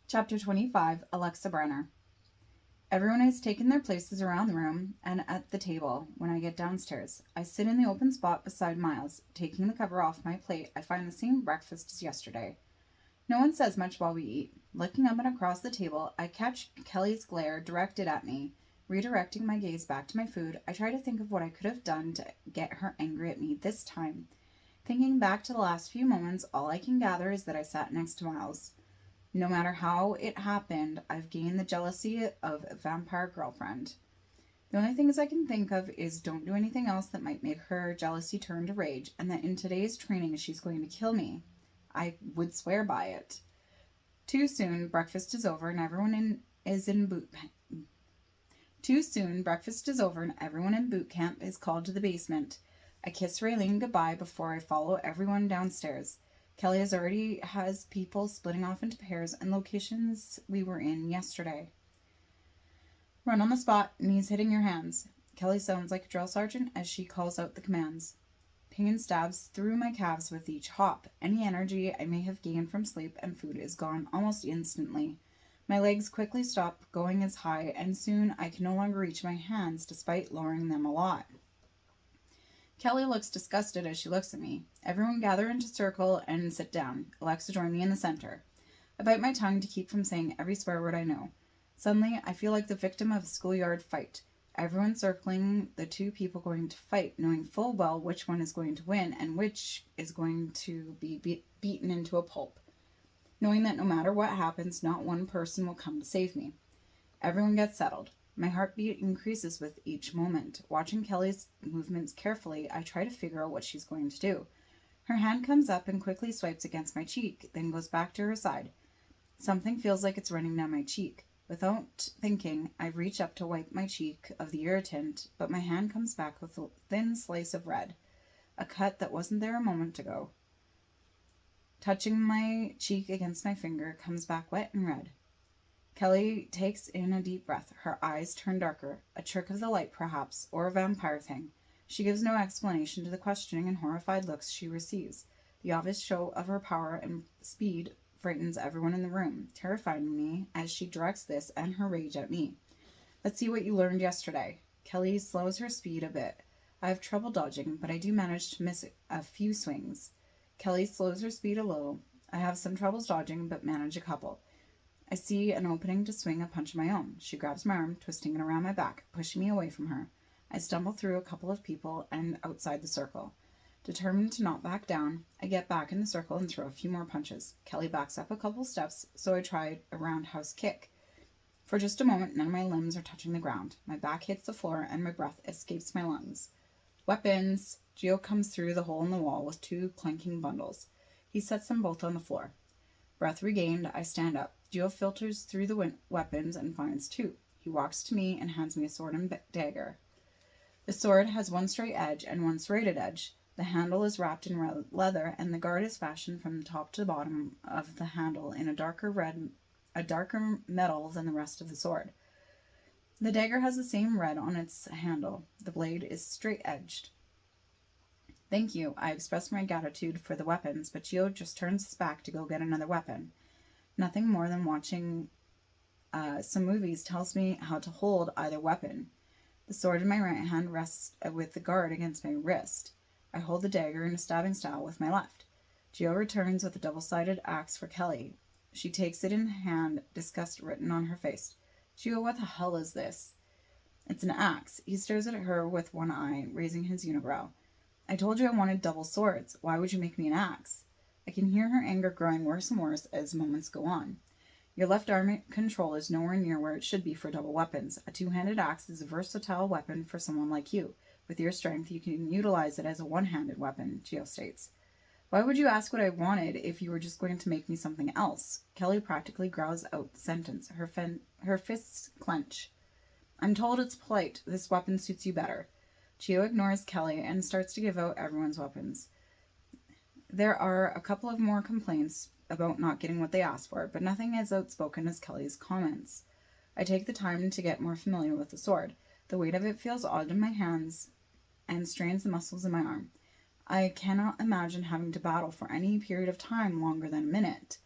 Chapter 25, Alexa Brenner. Everyone has taken their places around the room and at the table when I get downstairs. I sit in the open spot beside Miles. Taking the cover off my plate, I find the same breakfast as yesterday. No one says much while we eat. Looking up and across the table, I catch Kelly's glare directed at me. Redirecting my gaze back to my food, I try to think of what I could have done to get her angry at me this time. Thinking back to the last few moments, all I can gather is that I sat next to Miles. No matter how it happened, I've gained the jealousy of a vampire girlfriend. The only things I can think of is don't do anything else that might make her jealousy turn to rage, and that in today's training she's going to kill me. I would swear by it. Too soon, breakfast is over and everyone in boot camp is called to the basement. I kiss Raylene goodbye before I follow everyone downstairs. Kelly already has people splitting off into pairs and locations we were in yesterday. Run on the spot, knees hitting your hands. Kelly sounds like a drill sergeant as she calls out the commands. Pain stabs through my calves with each hop. Any energy I may have gained from sleep and food is gone almost instantly. My legs quickly stop going as high, and soon I can no longer reach my hands despite lowering them a lot. Kelly looks disgusted as she looks at me. Everyone gather into circle and sit down. Alexa joined me in the center. I bite my tongue to keep from saying every swear word I know. Suddenly, I feel like the victim of a schoolyard fight. Everyone circling the two people going to fight, knowing full well which one is going to win and which is going to be beaten into a pulp. Knowing that no matter what happens, not one person will come to save me. Everyone gets settled. My heartbeat increases with each moment. Watching Kelly's movements carefully, I try to figure out what she's going to do. Her hand comes up and quickly swipes against my cheek, then goes back to her side. Something feels like it's running down my cheek. Without thinking, I reach up to wipe my cheek of the irritant, but my hand comes back with a thin slice of red, a cut that wasn't there a moment ago. Touching my cheek against my finger, comes back wet and red. Kelly takes in a deep breath. Her eyes turn darker. A trick of the light, perhaps, or a vampire thing. She gives no explanation to the questioning and horrified looks she receives. The obvious show of her power and speed frightens everyone in the room, terrifying me as she directs this and her rage at me. Let's see what you learned yesterday. Kelly slows her speed a bit. I have trouble dodging, but I do manage to miss a few swings. Kelly slows her speed a little. I have some troubles dodging, but manage a couple. I see an opening to swing a punch of my own. She grabs my arm, twisting it around my back, pushing me away from her. I stumble through a couple of people and outside the circle. Determined to not back down, I get back in the circle and throw a few more punches. Kelly backs up a couple steps, so I try a roundhouse kick. For just a moment, none of my limbs are touching the ground. My back hits the floor and my breath escapes my lungs. Weapons! Gio comes through the hole in the wall with two clanking bundles. He sets them both on the floor. Breath regained, I stand up. Gio filters through the weapons and finds two. He walks to me and hands me a sword and dagger. The sword has one straight edge and one serrated edge. The handle is wrapped in leather, and the guard is fashioned from the top to the bottom of the handle in a darker metal than the rest of the sword. The dagger has the same red on its handle. The blade is straight-edged. Thank you. I express my gratitude for the weapons, but Gio just turns his back to go get another weapon. Nothing more than watching some movies tells me how to hold either weapon. The sword in my right hand rests with the guard against my wrist. I hold the dagger in a stabbing style with my left. Gio returns with a double-sided axe for Kelly. She takes it in hand, disgust written on her face. Gio, what the hell is this? It's an axe. He stares at her with one eye, raising his unibrow. I told you I wanted double swords. Why would you make me an axe? I can hear her anger growing worse and worse as moments go on. Your left arm control is nowhere near where it should be for double weapons. A two-handed axe is a versatile weapon for someone like you. With your strength, you can utilize it as a one-handed weapon, Gio states. Why would you ask what I wanted if you were just going to make me something else? Kelly practically growls out the sentence. Her fists clench. I'm told it's plight. This weapon suits you better. Gio ignores Kelly and starts to give out everyone's weapons. There are a couple of more complaints about not getting what they asked for, but nothing as outspoken as Kelly's comments. I take the time to get more familiar with the sword. The weight of it feels odd in my hands and strains the muscles in my arm. I cannot imagine having to battle for any period of time longer than a minute.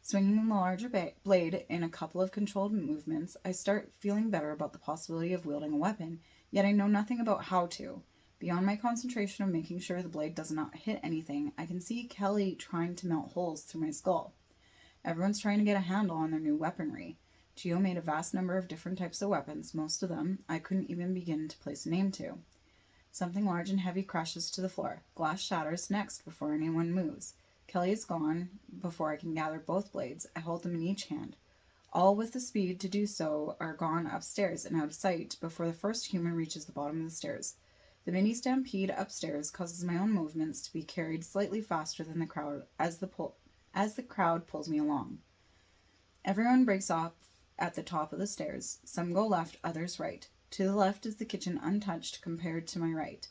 Swinging the larger blade in a couple of controlled movements, I start feeling better about the possibility of wielding a weapon, yet I know nothing about how to. Beyond my concentration of making sure the blade does not hit anything, I can see Kelly trying to melt holes through my skull. Everyone's trying to get a handle on their new weaponry. Geo made a vast number of different types of weapons, most of them I couldn't even begin to place a name to. Something large and heavy crashes to the floor. Glass shatters next before anyone moves. Kelly is gone before I can gather both blades. I hold them in each hand. All with the speed to do so are gone upstairs and out of sight before the first human reaches the bottom of the stairs. The mini stampede upstairs causes my own movements to be carried slightly faster than the crowd as the crowd pulls me along. Everyone breaks off at the top of the stairs. Some go left, others right. To the left is the kitchen untouched compared to my right.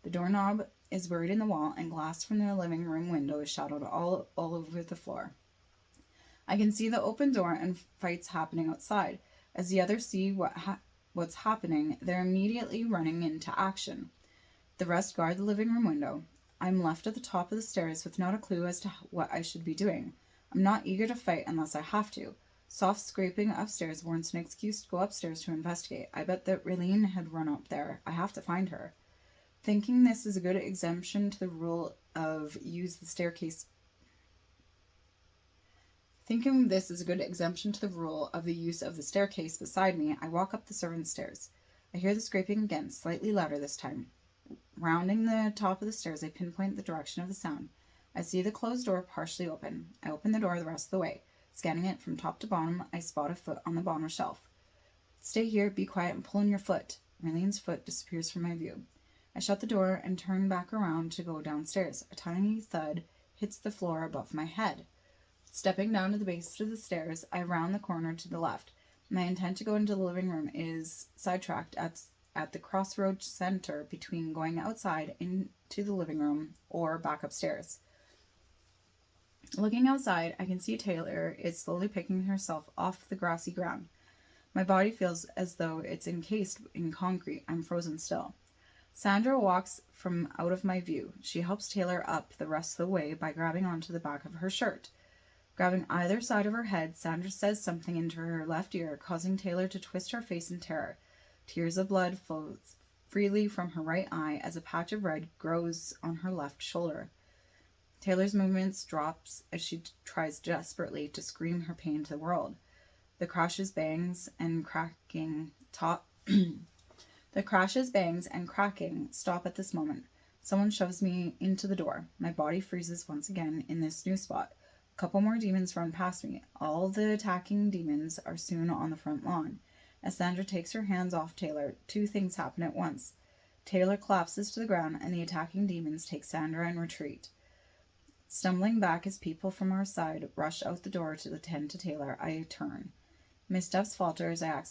The doorknob is buried in the wall, and glass from the living room window is shadowed all over the floor. I can see the open door and fights happening outside. As the others see what's happening, they're immediately running into action. The rest guard the living room window. I'm left at the top of the stairs with not a clue as to what I should be doing. I'm not eager to fight unless I have to. Soft scraping upstairs warrants an excuse to go upstairs to investigate. I bet that Raylene had run up there. I have to find her. Thinking this is a good exemption to the rule of the use of the staircase beside me, I walk up the servants' stairs. I hear the scraping again, slightly louder this time. Rounding the top of the stairs, I pinpoint the direction of the sound. I see the closed door partially open. I open the door the rest of the way. Scanning it from top to bottom, I spot a foot on the bottom shelf. Stay here, be quiet, and pull in your foot. Raylene's foot disappears from my view. I shut the door and turn back around to go downstairs. A tiny thud hits the floor above my head. Stepping down to the base of the stairs, I round the corner to the left. My intent to go into the living room is sidetracked at the crossroads center between going outside into the living room or back upstairs. Looking outside, I can see Taylor is slowly picking herself off the grassy ground. My body feels as though it's encased in concrete. I'm frozen still. Sandra walks from out of my view. She helps Taylor up the rest of the way by grabbing onto the back of her shirt. Grabbing either side of her head, Sandra says something into her left ear, causing Taylor to twist her face in terror. Tears of blood flow freely from her right eye as a patch of red grows on her left shoulder. Taylor's movements drops as she tries desperately to scream her pain to the world. The crashes, bangs, and cracking stop at this moment. Someone shoves me into the door. My body freezes once again in this new spot. A couple more demons run past me. All the attacking demons are soon on the front lawn. As Sandra takes her hands off Taylor, two things happen at once. Taylor collapses to the ground, and the attacking demons take Sandra and retreat. Stumbling back as people from our side rush out the door to attend to Taylor, I turn. My steps falter as I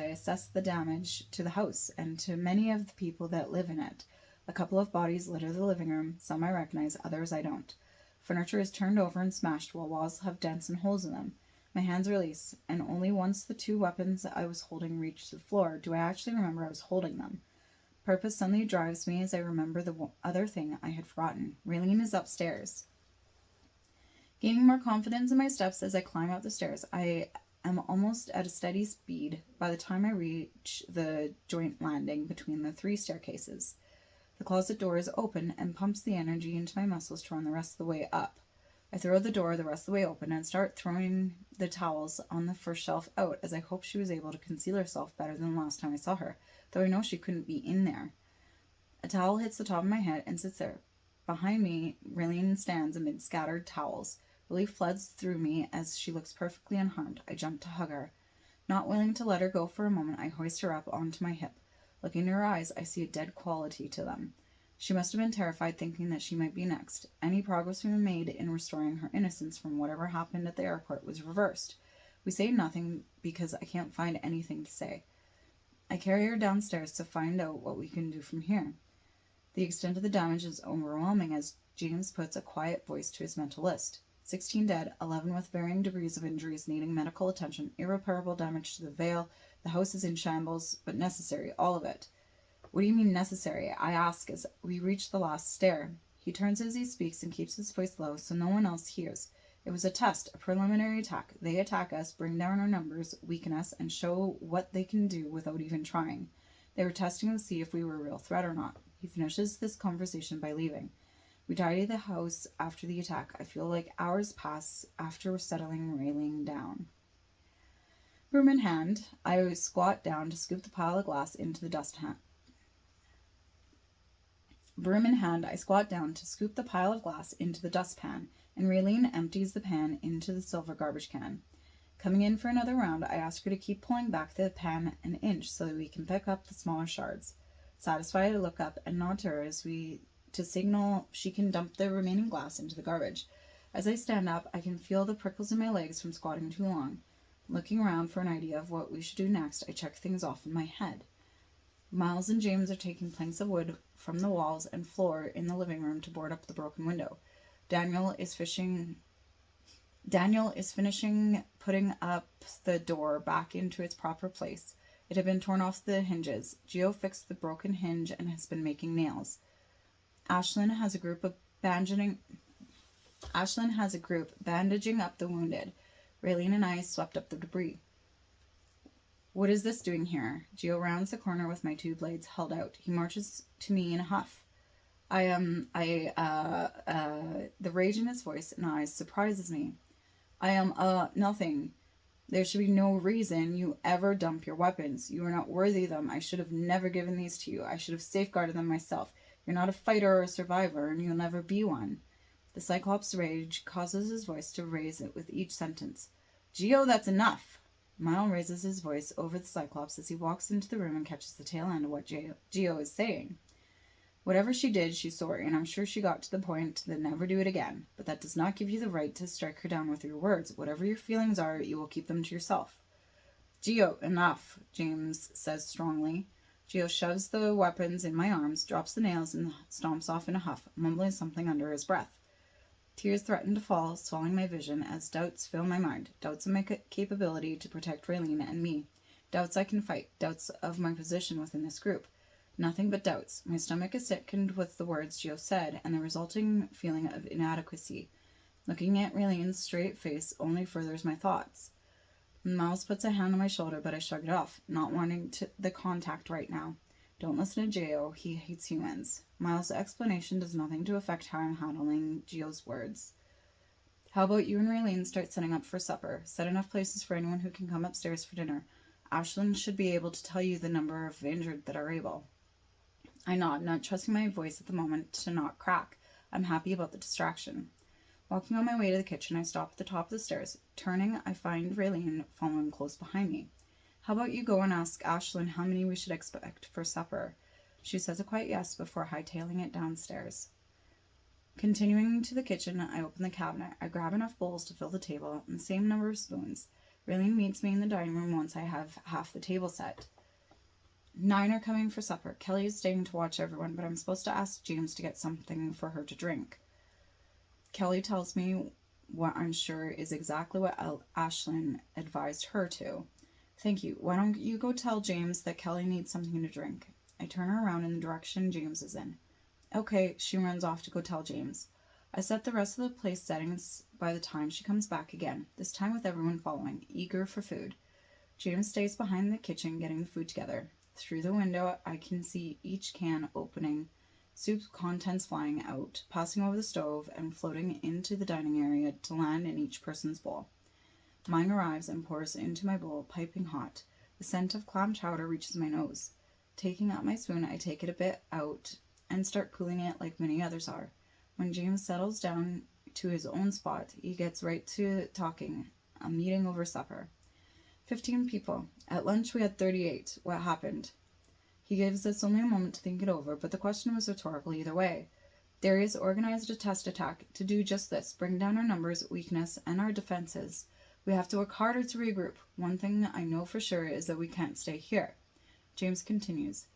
assess the damage to the house and to many of the people that live in it. A couple of bodies litter the living room. Some I recognize, others I don't. Furniture is turned over and smashed while walls have dents and holes in them. My hands release, and only once the two weapons I was holding reach the floor do I actually remember I was holding them. Purpose suddenly drives me as I remember the other thing I had forgotten. Raylene is upstairs. Gaining more confidence in my steps as I climb up the stairs, I am almost at a steady speed by the time I reach the joint landing between the three staircases. The closet door is open and pumps the energy into my muscles to run the rest of the way up. I throw the door the rest of the way open and start throwing the towels on the first shelf out as I hope she was able to conceal herself better than the last time I saw her, though I know she couldn't be in there. A towel hits the top of my head and sits there. Behind me, Raylene stands amid scattered towels. Relief floods through me as she looks perfectly unharmed. I jump to hug her. Not willing to let her go for a moment, I hoist her up onto my hip. Looking into her eyes, I see a dead quality to them. She must have been terrified, thinking that she might be next. Any progress we made in restoring her innocence from whatever happened at the airport was reversed. We say nothing because I can't find anything to say. I carry her downstairs to find out what we can do from here. The extent of the damage is overwhelming as James puts a quiet voice to his mental list. 16 dead, 11 with varying degrees of injuries needing medical attention, irreparable damage to the veil. The house is in shambles, but necessary, all of it. What do you mean necessary? I ask as we reach the last stair. He turns as he speaks and keeps his voice low so no one else hears. It was a test, a preliminary attack. They attack us, bring down our numbers, weaken us, and show what they can do without even trying. They were testing to see if we were a real threat or not. He finishes this conversation by leaving. We tidy the house after the attack. I feel like hours pass after settling Raylene down. Broom in hand, I squat down to scoop the pile of glass into the dustpan. Broom in hand, I squat down to scoop the pile of glass into the dustpan, and Raylene empties the pan into the silver garbage can. Coming in for another round, I ask her to keep pulling back the pan an inch so that we can pick up the smaller shards. Satisfied, I look up and nod to her to signal she can dump the remaining glass into the garbage. As I stand up, I can feel the prickles in my legs from squatting too long. Looking around for an idea of what we should do next, I check things off in my head. Miles and James are taking planks of wood from the walls and floor in the living room to board up the broken window. Daniel is finishing putting up the door back into its proper place. It had been torn off the hinges. Gio fixed the broken hinge and has been making nails. Ashlyn has a group bandaging up the wounded. Raylene and I swept up the debris. What is this doing here? Gio rounds the corner with my two blades held out. He marches to me in a huff. The rage in his voice and eyes surprises me. Nothing. There should be no reason you ever dump your weapons. You are not worthy of them. I should have never given these to you. I should have safeguarded them myself. You're not a fighter or a survivor, and you'll never be one. The Cyclops' rage causes his voice to raise it with each sentence. Gio, that's enough. Miles raises his voice over the Cyclops as he walks into the room and catches the tail end of what Gio is saying. Whatever she did, she's sorry, and I'm sure she got to the point to never do it again. But that does not give you the right to strike her down with your words. Whatever your feelings are, you will keep them to yourself. Gio, enough, James says strongly. Gio shoves the weapons in my arms, drops the nails, and stomps off in a huff, mumbling something under his breath. Tears threaten to fall, swelling my vision as doubts fill my mind. Doubts of my capability to protect Raylene and me. Doubts I can fight. Doubts of my position within this group. Nothing but doubts. My stomach is sickened with the words Gio said and the resulting feeling of inadequacy. Looking at Raylene's straight face only furthers my thoughts. Miles puts a hand on my shoulder, but I shrug it off, not wanting the contact right now. Don't listen to Gio. He hates humans. Miles' explanation does nothing to affect how I'm handling Gio's words. How about you and Raylene start setting up for supper? Set enough places for anyone who can come upstairs for dinner. Ashlyn should be able to tell you the number of injured that are able. I nod, not trusting my voice at the moment to not crack. I'm happy about the distraction. Walking on my way to the kitchen, I stop at the top of the stairs. Turning, I find Raylene following close behind me. How about you go and ask Ashlyn how many we should expect for supper? She says a quiet yes before hightailing it downstairs. Continuing to the kitchen, I open the cabinet. I grab enough bowls to fill the table and the same number of spoons. Raylene meets me in the dining room once I have half the table set. 9 are coming for supper. Kelly is staying to watch everyone, but I'm supposed to ask James to get something for her to drink. Kelly tells me what I'm sure is exactly what Ashlyn advised her to. Thank you. Why don't you go tell James that Kelly needs something to drink? I turn her around in the direction James is in. Okay, she runs off to go tell James. I set the rest of the place settings by the time she comes back again, this time with everyone following, eager for food. James stays behind the kitchen getting the food together. Through the window, I can see each can opening, soup contents flying out, passing over the stove, and floating into the dining area to land in each person's bowl. Mine arrives and pours into my bowl, piping hot. The scent of clam chowder reaches my nose. Taking out my spoon, I take it a bit out and start cooling it like many others are. When James settles down to his own spot, he gets right to talking, a meeting over supper. 15 people. At lunch we had 38. What happened? He gives us only a moment to think it over, but the question was rhetorical either way. Darius organized a test attack to do just this, bring down our numbers, weakness, and our defenses. We have to work harder to regroup. One thing I know for sure is that we can't stay here. James continues.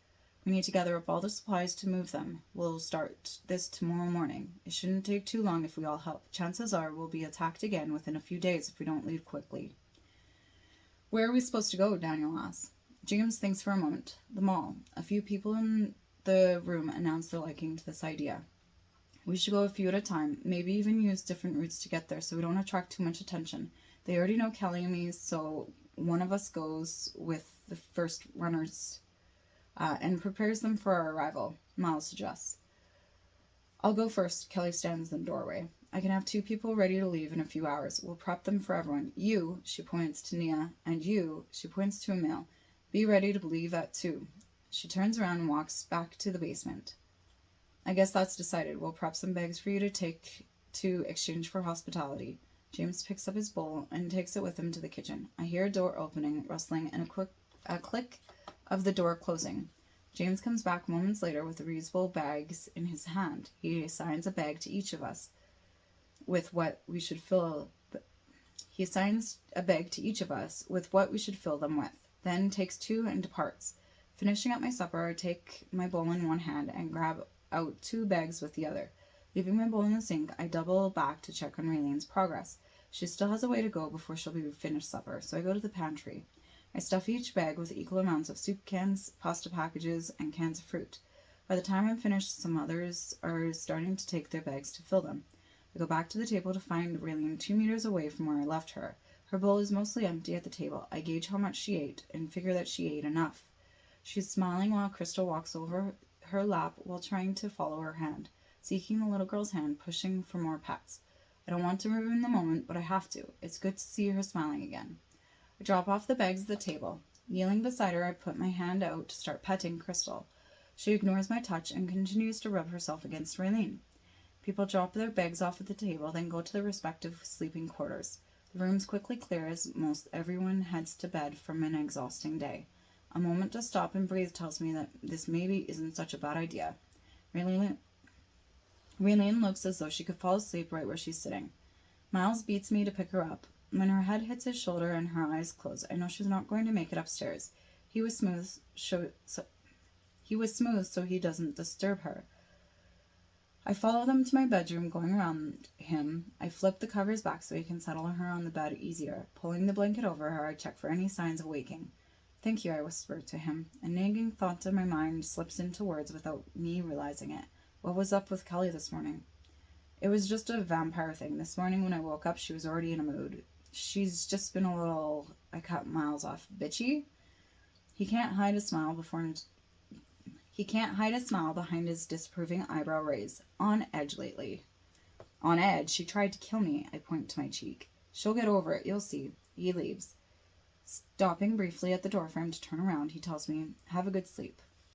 We need to gather up all the supplies to move them. We'll start this tomorrow morning. It shouldn't take too long if we all help. Chances are we'll be attacked again within a few days if we don't leave quickly. Where are we supposed to go? Daniel asks. James thinks for a moment. The mall. A few people in the room announce their liking to this idea. We should go a few at a time, maybe even use different routes to get there so we don't attract too much attention. They already know Kelly and me, so one of us goes with the first runners and prepares them for our arrival, Miles suggests. I'll go first, Kelly stands in the doorway. I can have 2 people ready to leave in a few hours. We'll prep them for everyone. You, she points to Nia, and you, she points to Emil. Be ready to leave at 2. She turns around and walks back to the basement. I guess that's decided. We'll prep some bags for you to take to exchange for hospitality. James picks up his bowl and takes it with him to the kitchen. I hear a door opening, rustling, and a click of the door closing. James comes back moments later with the reusable bags in his hand. He assigns a bag to each of us with what we should fill. He assigns a bag to each of us with what we should fill them with. Then takes 2 and departs. Finishing up my supper, I take my bowl in one hand and grab out 2 bags with the other. Leaving my bowl in the sink, I double back to check on Raylene's progress. She still has a way to go before she'll be finished supper, so I go to the pantry. I stuff each bag with equal amounts of soup cans, pasta packages, and cans of fruit. By the time I'm finished, some others are starting to take their bags to fill them. I go back to the table to find Raylene 2 meters away from where I left her. Her bowl is mostly empty at the table. I gauge how much she ate and figure that she ate enough. She's smiling while Crystal walks over her lap while trying to follow her hand, seeking the little girl's hand, pushing for more pets. I don't want to ruin the moment, but I have to. It's good to see her smiling again. I drop off the bags at the table. Kneeling beside her, I put my hand out to start petting Crystal. She ignores my touch and continues to rub herself against Raylene. People drop their bags off at the table, then go to their respective sleeping quarters. The rooms quickly clear as most everyone heads to bed from an exhausting day. A moment to stop and breathe tells me that this maybe isn't such a bad idea. Raylene looks as though she could fall asleep right where she's sitting. Miles beats me to pick her up. When her head hits his shoulder and her eyes close, I know she's not going to make it upstairs. He was smooth, so he doesn't disturb her. I follow them to my bedroom, going around him. I flip the covers back so he can settle her on the bed easier. Pulling the blanket over her, I check for any signs of waking. Thank you, I whisper to him. A nagging thought in my mind slips into words without me realizing it. What was up with Kelly this morning? It was just a vampire thing. This morning when I woke up, she was already in a mood. She's just been a little, I cut Miles off, bitchy. He can't hide a smile behind his disapproving eyebrow raise. On edge lately. On edge? She tried to kill me. I point to my cheek. She'll get over it. You'll see. He leaves. Stopping briefly at the doorframe to turn around, he tells me, have a good sleep.